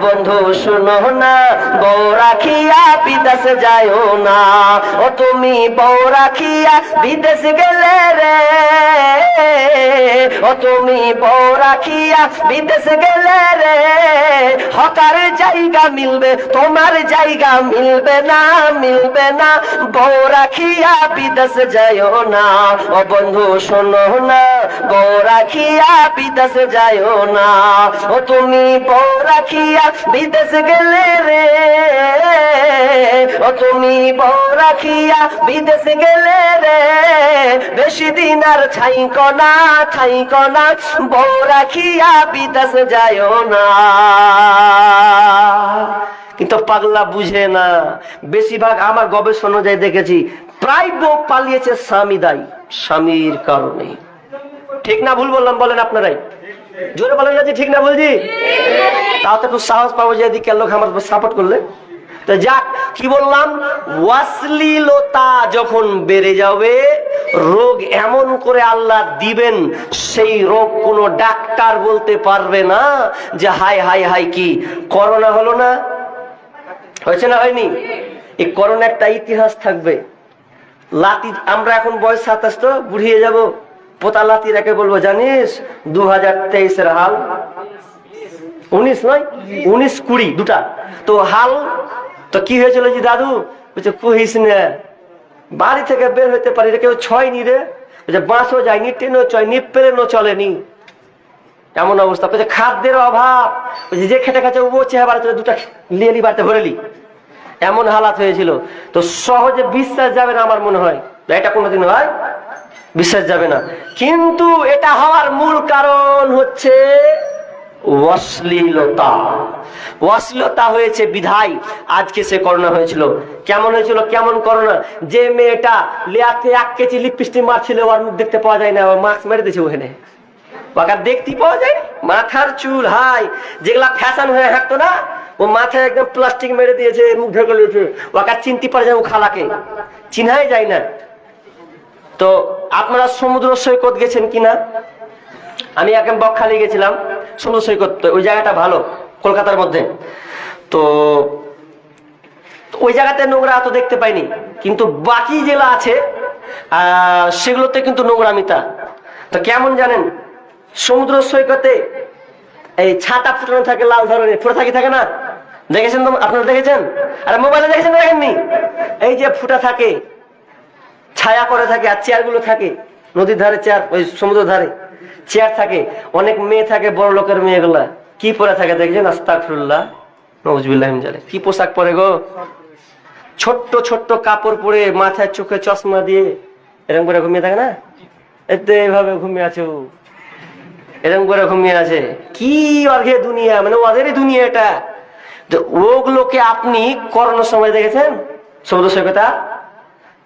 বন্ধু শোনো না, বউ রাখিয়া বিদেশ যাইও না। ও তুমি বউ রাখিয়া বিদেশ গেলে রে, ও তুমি বউ রাখিয়া বিদেশ গেলে রে, হকার জায়গা মিলবে তোমার জায়গা মিলবে না, মিলবে না। বউ রাখিয়া বিদেশ যাইও না। ও বন্ধু শোনো না, বউ রাখিয়া বিদেশ যাইও না। ও তুমি বউ রাখিয়া বিদেশ গেলে রে, ও তুমি বউ রাখিয়া বিদেশ গেলে রে, বেশি দিন আর থাইকো না, থাইকো না। বউ রাখিয়া বিদেশ যাইও না। কিন্তু পাগলা বুঝে না। বেশিরভাগ আমার গবেষণা অনুযায়ী দেখেছি, প্রায় বউ পালিয়েছে স্বামী দায়ী, স্বামীর কারণে। ঠিক না ভুল বললাম বলেন আপনারাই? জোরে বলেন না যে ঠিক না বলছি? তাও তো একটু সাহস পাবো যে এদিকে লোক আমার সাপোর্ট করলে। তো যাক, কি বললাম, অশ্লীলতা যখন বেড়ে যাবে, রোগ এমন করে আল্লাহ দিবেন, সেই রোগ কোনো ডাক্তার বলতে পারবে না যে হাই হাই হাই কি করোনা হলো না, হয়েছে না হয়নি। এই করোনা একটা ইতিহাস থাকবে। লাতি, আমরা এখন বয়স 27, তো বুড়িয়ে যাব। পোতা লাতি রেখে বলবো, জানিস 2023-এর হাল, 19 নয় 19-20 দুটা তো হাল। তো কি হয়েছিল যে দাদু বলছে, কহিস না, বাড়ি থেকে বের হইতে পারি রে, কেউ ছয়নি রে, বাঁশও যায়নি, ট্রেনও চয়নি, প্লেনও চলেনি, এমন অবস্থা। খাদ্যের অভাব, যে খেটে খাচ্ছে ও চেহারা বাড়ি দুটা লিয়েলি বাড়িতে ভরেলি, এমন হালাত হয়েছিল। তো সহজে বিশ্বাস যাবে না আমার মনে হয়, এটা কোনোদিন হয় বিশ্বাস যাবে না। কিন্তু এটা হওয়ার মূল কারণ হচ্ছে অশ্লীলতা। অশ্লীলতা হয়েছে বিধায় আজকে সে করোনা হয়েছিল। কেমন হয়েছিল, কেমন করোনা? যে মেয়েটা লেয়াতে 1 কেজি লিপস্টিক মারছিল, ওর মুখ দেখতে পাওয়া যায় না, ও মাস্ক মেরে দিয়েছে ওখানে, ওকে দেখতে পাওয়া যায়। মাথার চুল হাই, যেগুলা ফ্যাশন হয়ে হাঁটতো না, ও মাথায় একদম প্লাস্টিক মেরে দিয়েছে, মুখ ঢেকে দিয়েছে, ওকে চিনতে পারে যায়, ও খালাকে চিনাই যায় না। তো আপনারা সমুদ্র সৈকত গেছেন কিনা? আমি একদম বকখালি গেছিলাম, সমুদ্র সৈকত, ওই জায়গাটা ভালো কলকাতার মধ্যে। তো ওই জায়গাতে নোংরা এত দেখতে পাইনি, কিন্তু বাকি জেলা আছে সেগুলোতে কিন্তু নোংরামিতা। তো কেমন জানেন, সমুদ্র সৈকতে এই ছাতা ফুটানো থাকে, লাল ধরনের ফুটা থাকে না, দেখেছেন তো আপনারা? দেখেছেন? আর মোবাইলে দেখেছেন? দেখেননি? এই যে ফুটা থাকে, ছায়া করে থাকে, আর চেয়ার গুলো থাকে নদীর ধারে, চেয়ার ওই সমুদ্র ধারে চেয়ার থাকে, অনেক মেয়ে থাকে, বড় লোকের মেয়েগুলা কি পরে থাকে দেখছেন? আস্তাগফিরুল্লাহ, নাউজুবিল্লাহ মিন যালিক। কি পোশাক পরে গো, ছোট্ট ছোট্ট কাপড় পরে, মাথায় চোখে চশমা দিয়ে এরকম করে ঘুমিয়ে থাকে না, এতে এইভাবে ঘুমিয়ে আছে, এরকম করে ঘুমিয়ে আছে। কি অর্ঘে দুনিয়া, মানে ওদেরই দুনিয়া এটা। ওগুলোকে আপনি করোনার সময় দেখেছেন? সমুদ্র সৈকতা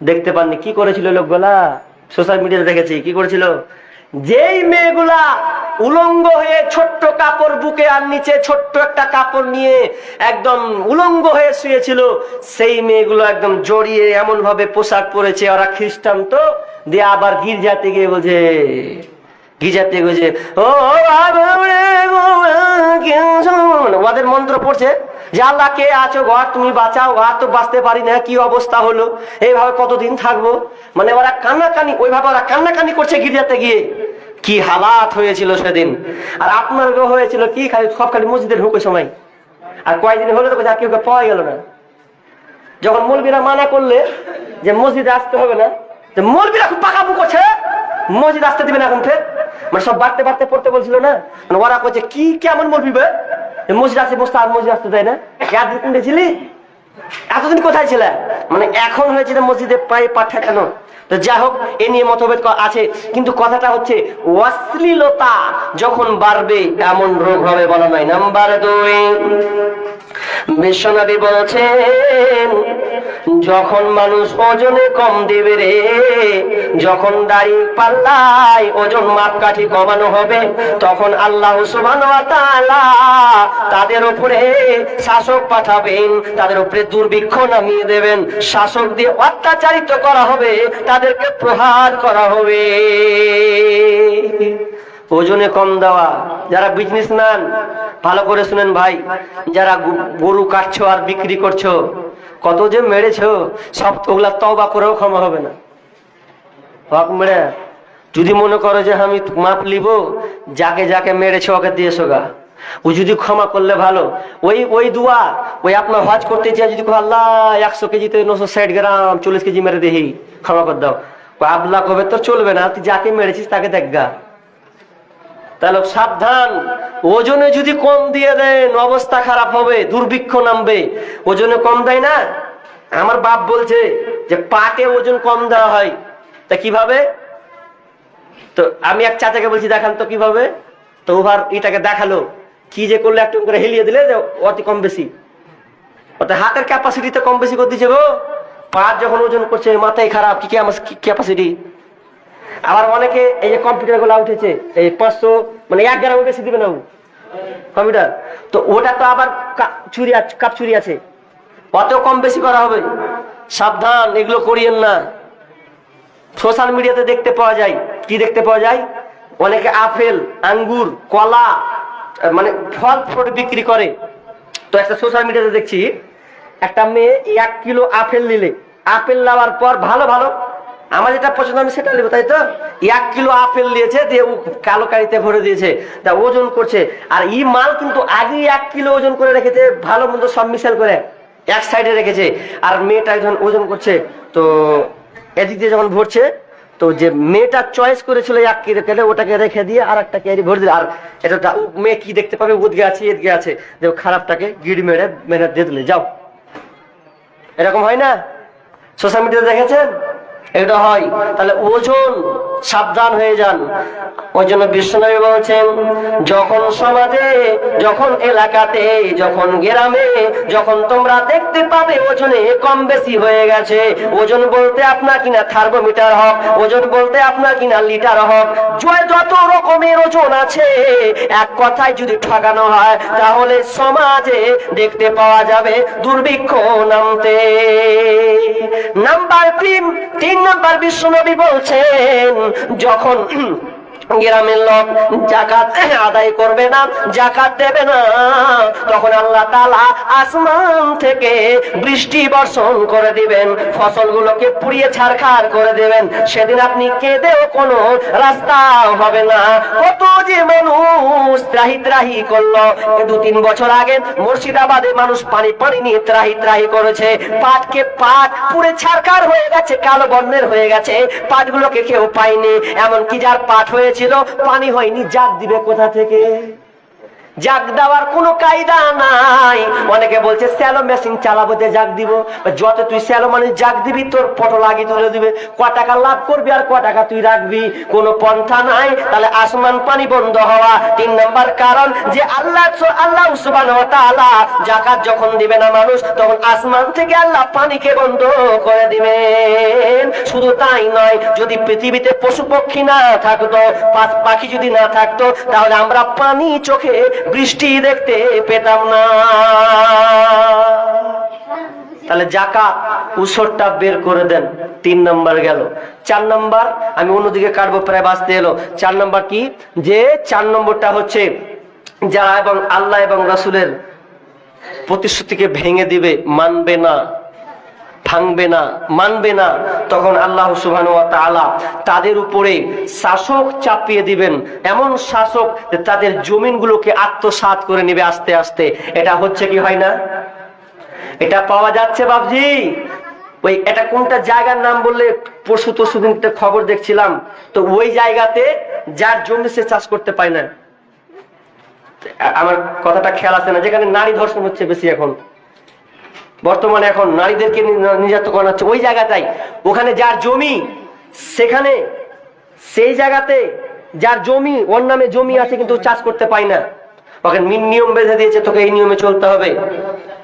দেখতে পাননি? কি করেছিল লোকগুলা? সোশ্যাল মিডিয়াতে দেখেছি কি করেছিল। যেই মেয়েগুলা উলঙ্গ হয়ে, ছোট্ট কাপড় বুকে আর নিচে ছোট্ট একটা কাপড় নিয়ে একদম উলঙ্গ হয়ে শুয়েছিল, সেই মেয়েগুলো একদম জড়িয়ে এমন ভাবে পোশাক পরেছে, ওরা খ্রিস্টান তো, দিয়ে আবার গির্জাতে গিয়ে বলছে, গির্জাতে বলছে ও ওদের মন্ত্র পড়ছে যে আল্লাহ কে আছো ঘর, তুমি বাঁচাও, আর তো বাঁচতে পারি না, কি অবস্থা হলো, এইভাবে কতদিন থাকবো। মানে ওরা কান্নাকানি, ওইভাবে ওরা কান্নাকানি করছে গির্জাতে গিয়ে। কি হালাত হয়েছিল সেদিন। আর আপনার হয়েছিল কি, খালি সব খালি মসজিদের ঢুকে সময়। আর কয়েকদিন হলে তো আর কেউ পাওয়া গেল না। যখন মৌলবীরা মানা করলে যে মসজিদে আসতে হবে না, যে মৌলবীরা খুব পাকাবু করছে, মসজিদ আসতে দিবে না এখন ফের, মানে সব বাড়তে বাড়তে পড়তে বলছিল না, মানে ওরা করছে কি কেমন মৌলবী মসজিদ আসে বসতে, আর মসজিদ আসতে দেয় না। এতদিন ছিলি, এতদিন কোথায় ছিল? মানে এখন হয়েছে মসজিদে প্রায় পাঠা কেন। তো যাই হোক, এ নিয়ে মতভেদ আছে, কিন্তু কথাটা হচ্ছে অশ্লীলতা যখন বাড়বে এমন রোগ হবে বলা নয়। নাম্বার 2, বিশ্বনবী বলছেন, যখন মানুষ ওজনে কম দিবে রে, যখন দাড়ি পাল্লায় ওজন মাপকাঠি কমানো হবে, তখন আল্লাহ সুবহানাহু ওয়া তাআলা তাদের উপরে শাসক পাঠাবেন, তাদের উপরে দুর্ভিক্ষ নামিয়ে দেবেন, শাসক দিয়ে অত্যাচারিত করা হবে, তাদেরকে প্রহার করা হবে। ওজনে কম দেওয়া। যারা বিজনেসম্যান ভালো করে শুনেন ভাই, যারা গরু কাটছো আর বিক্রি করছো, কত যে মেরেছো, সব ওগুলা তওবা করেও ক্ষমা হবে না। হক মেরে যদি মনে করো যে আমি মাপ লিব, যাকে যাকে মেরেছো ওকে দিয়েছো গা, ও যদি ক্ষমা করলে ভালো। ওই দুয়া, ওই আপনার হজ করতে চাই যদি আল্লাহ 100 কেজিতে 960 গ্রাম 40 কেজি মেরে দেহি, ক্ষমা করে দাও, আবলা কবে তোর চলবে না, তুই যাকে মেরেছিস তাকে দেখগা। তাহলে সাবধান, ওজনে যদি কম দিয়ে দেন অবস্থা খারাপ হবে, দুর্ভিক্ষ নামবে। ওজনে কম দেয় না, আমার বাপ বলছে যে পাটে ওজন কম দেওয়া হয়। তা কিভাবে? তো আমি এক চাচাকে বলছি দেখান তো কিভাবে। তো ওভার এটাকে দেখালো, কি যে করলে একটু করে হেলিয়ে দিলে যে অতি কম বেশি, অর্থাৎ হাতের ক্যাপাসিটিতে কম বেশি করে দিচ্ছে গো। পাট যখন ওজন করছে মাথায় খারাপ, কি আমার ক্যাপাসিটি। আবার অনেকে এই যে কম্পিউটার গুলো উঠেছে, এই 500 মানে 1 গ্রাম বেশি দিবে না কম্পিউটার, তো ওটা তো আবার কাপ চুরি আছে, অত কম বেশি করা হবে। সাবধান, এগুলো করিয়েন না। সোশ্যাল মিডিয়াতে দেখতে পাওয়া যায়, কি দেখতে পাওয়া যায়, অনেকে আপেল, আঙ্গুর, কলা মানে ফল ফ্রুট বিক্রি করে। তো একটা সোশ্যাল মিডিয়াতে দেখছি একটা মেয়ে 1 কিলো আপেল নিলে, আপেল নেওয়ার পর ভালো ভালো আমার যেটা পছন্দ আমি সেটা নেবো, তাই তো 1 কিলো আপেল নিয়েছে, দিয়ে কালো কারিতে ভরে দিয়েছে, তা ওজন করছে। আর এই মাল কিন্তু আগে 1 কিলো ওজন করে রেখেছে, ভালো মন্দ সব মিশাল করে এক সাইডে রেখেছে। আর মেয়েটা যখন ওজন করছে, তো এদিক দিয়ে যখন ভরছে, তো যে মেয়েটা চয়েস করেছিল 1 কিলো, ওটাকে রেখে দিয়ে আর একটা ক্যারি ভরে দিল। আর এটা মেয়ে কি দেখতে পাবে, উদগে আছে এদিকে আছে, যে খারাপটাকে গিড় মেরে মেরে দিয়ে দিলে যাও। এরকম হয় না? সোশ্যাল মিডিয়াতে দেখেছেন? এটা হয়। তাহলে ওজন সাবধান হয়ে যান। ওই জন্য বিশ্বনবী বলছেন, যখন সমাজে, যখন এলাকাতে, যখন গ্রামে, যখন তোমরা দেখতে পাবে ওজনে কম বেশি হয়ে গেছে, ওজন বলতে আপনার কিনা থার্মোমিটার হোক, ওজন বলতে আপনার কিনা লিটার হোক, যত রকমের ওজন আছে, এক কথায় যদি ঠকানো হয়, তাহলে সমাজে দেখতে পাওয়া যাবে দুর্ভিক্ষ নামতে। নাম্বার 3 নাম্বার বিশ্বনবী বলছেন, যখন গ্রামের লোক যাকাত আদায় করবে না, যাকাত দেবে না, তখন আল্লাহ তাআলা আসমান থেকে বৃষ্টি বর্ষণ করে দিবেন, ফসলগুলোকে পুড়িয়ে ছারখার করে দেবেন। সেদিন আপনি কেঁদেও কোনো রাস্তা হবে না। কত যে মানুষ ত্রাহি ত্রাহি করলো। 2-3 বছর আগে মুর্শিদাবাদে মানুষ পানি পানি নিয়ে ত্রাহি ত্রাহি করেছে, পাটকে পাট পুড়ে ছারখার হয়ে গেছে, কালো বর্ণের হয়ে গেছে, পাটগুলোকে কেউ পায়নি। এমনকি যার পাট হয়েছিল পানি হয়নি, জাগ দিবে কোথা থেকে? জাগ দেওয়ার কোনো কায়দা নাই। অনেকে বলছে স্যালো মেশিন চালাবো যে জাগ দিব। যত তুই স্যালো মানে জাগ দিবি, তোর পটল আগে তুলে দিবে, ক টাকা লাভ করবি আর ক টাকা তুই রাখবি, কোনো পন্থা নাই। তাহলে আসমান পানি বন্ধ হওয়া 3 নাম্বার কারণ, যে আল্লাহ সুবহানাহু ওয়া তাআলা যাকাত যখন দিবে না মানুষ, তখন আসমান থেকে আল্লাহ পানিকে বন্ধ করে দিবেন। শুধু তাই নয়, যদি পৃথিবীতে পশু পক্ষী না থাকতো, পাখি যদি না থাকতো, তাহলে আমরা পানি চোখে বৃষ্টি দেখতে পেতাম না। তাহলে যাকাত উসরটা বের করে দেন। 3 নাম্বার গেল। 4 নাম্বার আমি অন্যদিকে কাটবো, প্রায় বাঁচতে এলো। 4 নাম্বার কি, যে 4 নম্বরটা হচ্ছে যারা এবং আল্লাহ এবং রাসূলের প্রতিশ্রুতিকে ভেঙে দিবে, মানবে না, ভাঙবে না, মানবে না, তখন আল্লাহ সুবহানাহু ওয়া তাআলা তাদের উপরে শাসক চাপিয়ে দিবেন, এমন শাসক যে তাদের জমিনগুলোকে আত্মসাৎ করে নেবে আস্তে আস্তে। এটা হচ্ছে কি হয় না? এটা পাওয়া যাচ্ছে বাবজি। ওই এটা কোনটা জায়গার নাম বললে, পরশু দিন খবর দেখছিলাম, তো ওই জায়গাতে যার জমি সে চাষ করতে পায় না। আমার কথাটা খেয়াল আছে না? যেখানে নারী ধর্ষণ হচ্ছে বেশি এখন বর্তমানে, এখন নারীদেরকে নির্যাতন করা হচ্ছে ওই জায়গাটাই। ওখানে যার জমি, সেখানে সেই জায়গাতে যার জমি, ওর নামে জমি আছে কিন্তু চাষ করতে পায় না। ওকে নিয়ম বেঁধে দিয়েছে, তোকে এই নিয়মে চলতে হবে,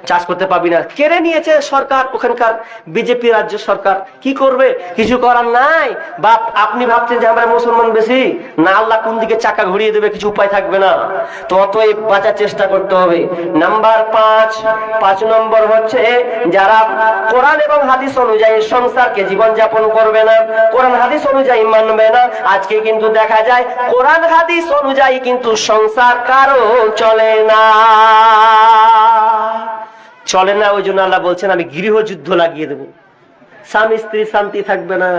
চাষ করতে পাবি না। কেড়ে নিয়েছে সরকার, ওখানকার বিজেপি রাজ্য সরকার। কি করবে? কিছু করার নাই। বাপ আপনি ভাবছেন যে আমরা মুসলমান বেশি না, আল্লাহ কোন দিকে চাকা ঘুরিয়ে দেবে, কিছু উপায় থাকবে না। তো অতএব বাঁচার চেষ্টা করতে হবে। নাম্বার 5 নম্বর হচ্ছে যারা কোরআন এবং হাদিস অনুযায়ী সংসারকে জীবনযাপন করবে না, কোরআন হাদিস অনুযায়ী মানবে না। আজকে কিন্তু দেখা যায় কোরআন হাদিস অনুযায়ী কিন্তু সংসার কারো চলে না, চলে না। ওই জন্য আল্লাহ বলছেন আমি গৃহযুদ্ধ লাগিয়ে দেব। স্বামী স্ত্রী শান্তি থাকবে না,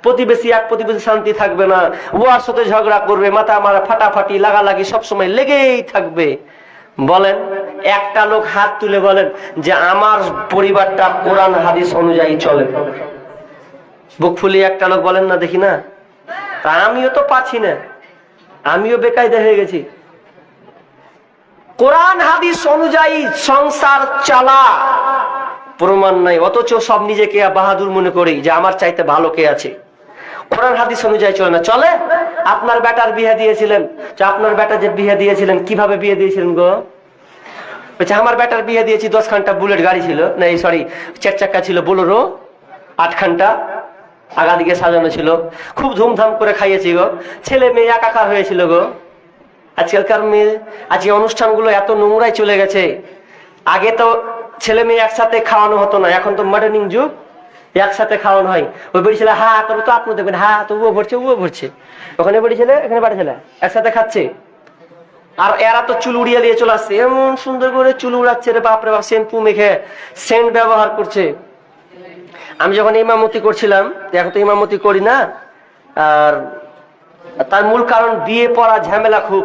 প্রতিবেশী এক প্রতিবেশী শান্তি থাকবে না, ওয়ার সাথে ঝগড়া করবে, মাথা মারা ফাটাফাটি লাগালাগি সবসময় লেগেই থাকবে। বলেন একটা লোক হাত তুলে বলেন যে আমার পরিবারটা কোরআন হাদিস অনুযায়ী চলে। বুক ফুলিয়ে একটা লোক বলেন না, দেখি না। তা আমিও তো পাচ্ছি না, আমিও বেকায়দা হয়ে গেছি। কোরআন হাদিস অনুযায়ী সংসার চালা প্রমাণ নাই, অথচ সব নিজেকে বাহাদুর মনে করি যে আমার চাইতে ভালো কে আছে। কোরআন হাদিস অনুযায়ী চলে না। চলে? আপনার বেটার বিয়ে দিয়েছিলেন, আপনার বেটা যে বিয়ে দিয়েছিলেন কিভাবে বিয়ে দিয়েছিলেন গো? বলছে আমার বেটার বিয়ে দিয়েছি 10 খানটা বুলেট গাড়ি ছিল, না সরি 4 চাকা ছিল, বোলেরো 8 খানটা আগা দিকে সাজানো ছিল, খুব ধুমধাম করে খাইয়েছি গো, ছেলে মেয়ে একাকার হয়েছিল গো। আজকালকার মেয়ে, আজকে অনুষ্ঠানগুলো এত নোংরায় চলে গেছে। আগে তো ছেলে মেয়ে একসাথে খাওয়ানো হতো না, এখন তো মডার্নিং যুগ, একসাথে খাওয়ানো হয়। ওই বেড়ি ছেলে হা করবে তো আপনি দেখবেন হা তো ও ভরছে, ওখানে বেড়ি ছেলে এখানে বাড়ি ছেলে একসাথে খাচ্ছে। আর এরা তো চুল উড়িয়ে নিয়ে চলে আসছে, এমন সুন্দর করে চুল উড়াচ্ছে রে বাপরে বাপ, শ্যাম্পু মেখে সেন্ট ব্যবহার করছে। আমি যখন ইমামতি করছিলাম, এখন তো ইমামতি করি না, আর তার মূল কারণ বিয়ে পড়া ঝামেলা খুব।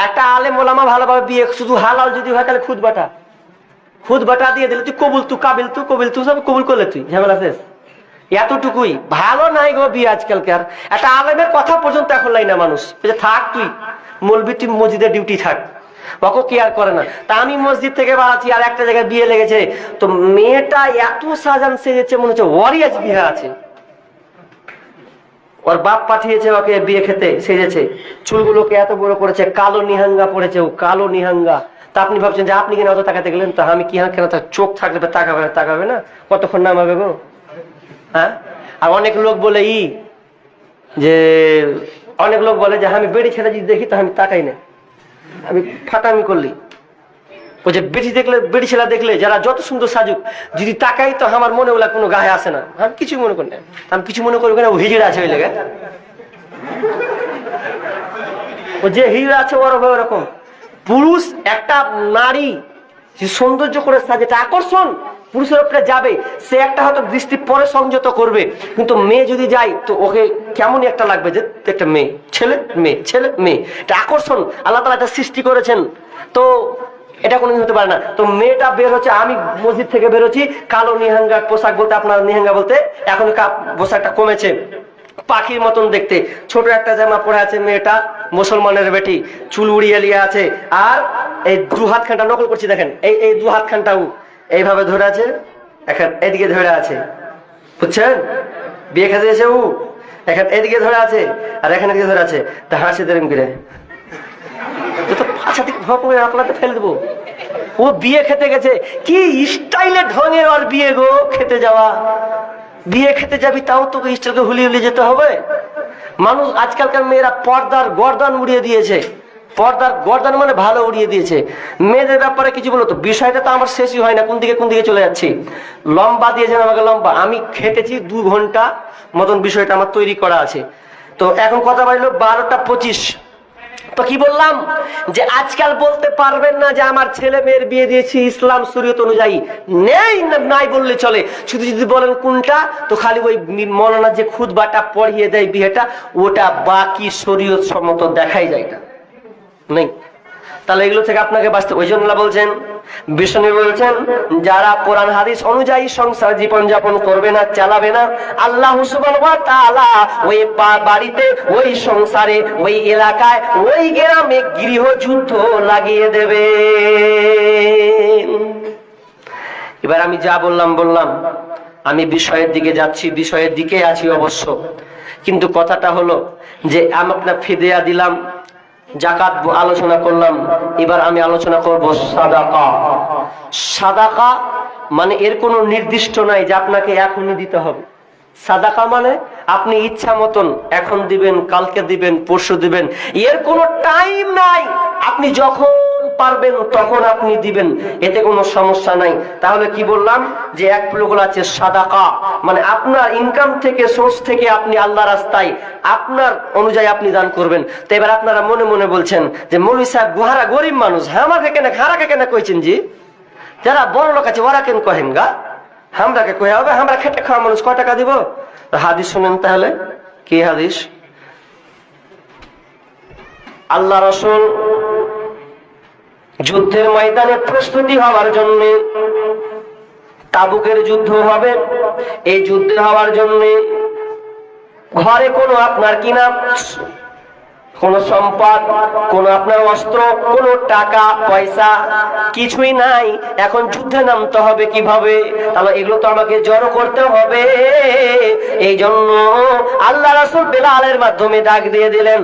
একটা আলেম ওলামা ভালোভাবে বিয়ে শুধু হালাল যদি হয় তাহলে খুদ বাটা দিয়ে দিলে তুই কবুল তু কাবিল তু কবিল তু সব কবুল করলে তুই ঝামেলা শেষ, এতটুকুই। ভালো নাই গো বিয়ে আজকালকার। একটা আলেমের কথা পর্যন্ত এখন লাই না মানুষ, থাক তুই মৌলবি, তুই মসজিদের ডিউটি থাক, ওকে কেয়ার করে না। তা আমি মসজিদ থেকে বাড়াচ্ছি আর একটা জায়গায় বিয়ে লেগেছে, তো মেয়েটা এত সাজান সেজেছে মনে হচ্ছে ওরই আজ বিয়ে আছে। ওর বাপ পাঠিয়েছে ওকে বিয়ে খেতে, সেজেছে, চুলগুলোকে এত বড় করেছে, কালো নিহাঙ্গা পড়েছে, ও কালো নিহাঙ্গা। তা আপনি ভাবছেন যে আপনি কিনা অত তাকাতে গেলেন, তো আমি কি কেন, চোখ থাকলে তাকাবে না, কতক্ষণ নামাবে গো? হ্যাঁ। আর অনেক লোক বলে অনেক লোক বলে যে আমি বেড়ি ছেড়ে যদি দেখি তো আমি তাকাই না, আমি ফাটামি করলি। ওই যে বেড়ি ছেলা দেখলে যারা যত সুন্দর সাজুক যদি তাকাই তো আমার মনে ওলা কোনো গায়ে আসে না, আমি কিছু মনে করি না। আমি কিছু মনে করবো না, ও হিজড়া আছে ওই লেগে, ও যে হিজড়া আছে ওরকম। পুরুষ একটা নারী যে সৌন্দর্য করে সাজেটা আকর্ষণ পুরুষের উপরে যাবে, সে একটা হয়তো দৃষ্টি পরে সংযত করবে, কিন্তু মেয়ে যদি যায় তো ওকে কেমনই একটা লাগবে যে একটা মেয়ে, ছেলে মেয়ে, এটা আকর্ষণ আল্লাহ তাআলা এটা সৃষ্টি করেছেন। তো এটা কোনোদিন হতে পারে না। তো মেয়েটা বের হচ্ছে, আমি মসজিদ থেকে বেরোচ্ছি, কালো নিহাঙ্গা পোশাক বলতে আপনার নিহাঙ্গা বলতে এখন পোশাকটা কমেছে, পাখির মতন দেখতে, ছোট একটা জামা পরে আছে মেয়েটা, মুসলমানের বেটি, চুল উড়িয়ে লিয়ে আছে, আর এই 2 হাত খানটা নকল করছি দেখেন, এই 2 হাত খানটাও এইভাবে ধরে আছে, এখন এদিকে ধরে আছে, বুঝছেন? বিয়ে খেতে এসে এখন এদিকে ধরে আছে আর এখানে দিকে ধরে আছে, তা হাসি দেরেন করে তো পাছা দিকে আপনাকে ফেলে দেবো। ও বিয়ে খেতে গেছে, কি স্টাইলে ঢঙের ওর বিয়ে গো, খেতে যাওয়া, বিয়ে খেতে যাবি তাও তোকে স্টাইলকে হুলিয়ে যেতে হবে। মানুষ আজকালকার মেয়েরা পর্দার গর্দান উড়িয়ে দিয়েছে, পর্দার গর্দান মানে ভালো উড়িয়ে দিয়েছে। মেয়েদের ব্যাপারে কিছু বলো তো, বিষয়টা তো আমার শেষই হয় না, কোন দিকে চলে যাচ্ছি। লম্বা দিয়েছেন আমাকে, লম্বা আমি খেটেছি 2 ঘন্টা মতন, বিষয়টা আমার তৈরি করা আছে। তো এখন কথা বাড়লো 12টা 25। তো কি বললাম যে আজকাল বলতে পারবেন না যে আমার ছেলে মেয়ের বিয়ে দিয়েছি ইসলাম শরীয়ত অনুযায়ী, নাই বললে চলে। শুধু যদি বলেন কোনটা, তো খালি ওই মৌলানা যে খুতবাটা পড়িয়ে দেয় বিয়েটা, ওটা বাকি শরীয়ত সম্মত দেখাই যায় না, নেই। তাহলে এগুলো থেকে আপনাকে বাঁচতে, ওই জন্য বলছেন, বিষ্ণু বলছেন যারা কোরআন হাদিস অনুযায়ী সংসার জীবন যাপন করবে না, চালাবে না, আল্লাহ সুবহানাহু ওয়া তাআলা ওই বাড়িতে, ওই সংসারে, ওই এলাকায়, ওই গ্রামে গৃহযুদ্ধ লাগিয়ে দেবে। এবার আমি যা বললাম, আমি বিষয়ের দিকে যাচ্ছি, বিষয়ের দিকে আছি অবশ্য, কিন্তু কথাটা হলো যে আমি আপনার ফিদিয়া দিলাম, যাকাত আলোচনা করলাম, এবার আমি আলোচনা করব সাদাকা। সাদাকা মানে এর কোনো নির্দিষ্ট নাই যে আপনাকে এখনই দিতে হবে। সাদাকা মানে আপনি ইচ্ছা মতন এখন দিবেন, কালকে দিবেন, পরশু দিবেন, এর কোনো টাইম নাই। আপনি যখন পারবেন তখন আপনি দিবেন, এতে কোনো সমস্যা নাই। তাহলে কি বললাম যে এক প্রকার আছে সাদাকা, মানে আপনার ইনকাম থেকে, সোর্স থেকে আপনি আল্লাহ রাস্তায় আপনার অনুযায়ী আপনি দান করবেন। তো এবার আপনারা মনে মনে বলছেন যে মৌলভী সাহেব গুহারা গরিব মানুষ, হ্যাঁ আমাকে কেন খারাকে কেন কইছেন জি? যারা বড় লোক আছে ওরা কেন কহেন গা? আমরাকে কয়ে হবে, আমরা খেটে খাওয়া মানুষ কয় টাকা দিব? হাদিস শুনেন তাহলে। কি হাদিস? আল্লাহ রাসূল যুদ্ধের ময়দানে প্রস্তুতি হওয়ার জন্য, তাবুকের যুদ্ধ হবে, এই যুদ্ধ হওয়ার জন্য ঘরে কোনো আপনার কিনা কোন সম্পদ, কোন আপনার অস্ত্র, কোন টাকা পয়সা কিছুই নাই। এখন যুদ্ধে নামতে হবে কিভাবে? তাহলে এগুলো তো আমাকে জড়ো করতে হবে। এই জন্য আল্লাহ রাসূল বেলালের মাধ্যমে ডাক দিয়ে দিলেন,